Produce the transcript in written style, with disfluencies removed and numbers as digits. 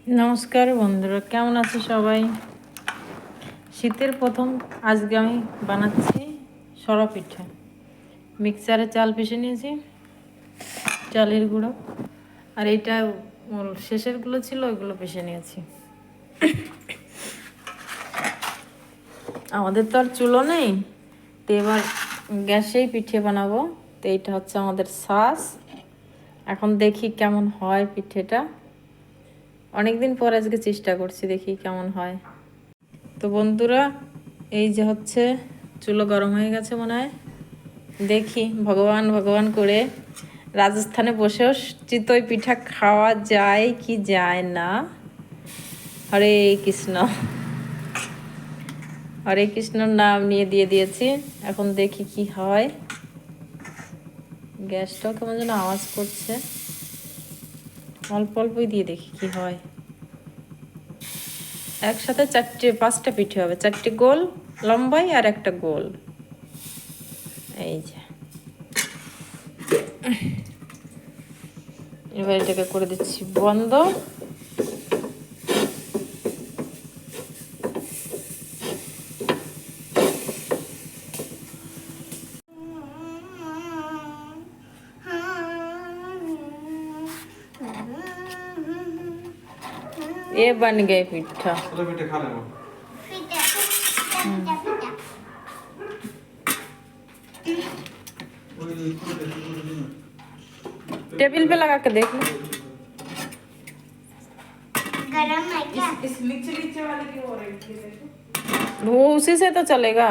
নমস্কার বন্ধুরা, কেমন আছো সবাই? শীতের প্রথম আজকে আমি বানাচ্ছি সরা পিঠা। মিক্সারে চাল পিষে নিয়েছি, চালের গুঁড়ো, আর এইটা শেষেরগুলো ছিল ওইগুলো পিষে নিয়েছি। আমাদের তো আর চুলো নেই, তো এবার গ্যাসেই পিঠে বানাবো। তো এইটা হচ্ছে আমাদের শাঁস। এখন দেখি কেমন হয় পিঠেটা। অনেকদিন পর আজকে চেষ্টা করছি, দেখি কেমন হয়। তো বন্ধুরা, এই যে হচ্ছে চুলো গরম হয়ে গেছে মনে হয়। দেখি ভগবান ভগবান করে রাজস্থানে বসেও চিতই পিঠা খাওয়া যায় কি যায় না। হরে কৃষ্ণ, হরে কৃষ্ণর নাম নিয়ে দিয়ে দিয়েছি। এখন দেখি কি হয়। গ্যাসটাও কেমন যেন আওয়াজ করছে, অল্প অল্পই দিয়ে দেখি কি হয়। একসাথে 4-5টা পিঠে হবে, 4টে গোল লম্বাই আর একটা গোল। এই যে এবার এটাকে করে দিচ্ছি বন্ধ। ये बन गए पिट्ठा। टेबल पे लगा के देख लो। गरम है क्या? इस नीचे नीचे वाले की हो रही है। वो उसी से तो चलेगा।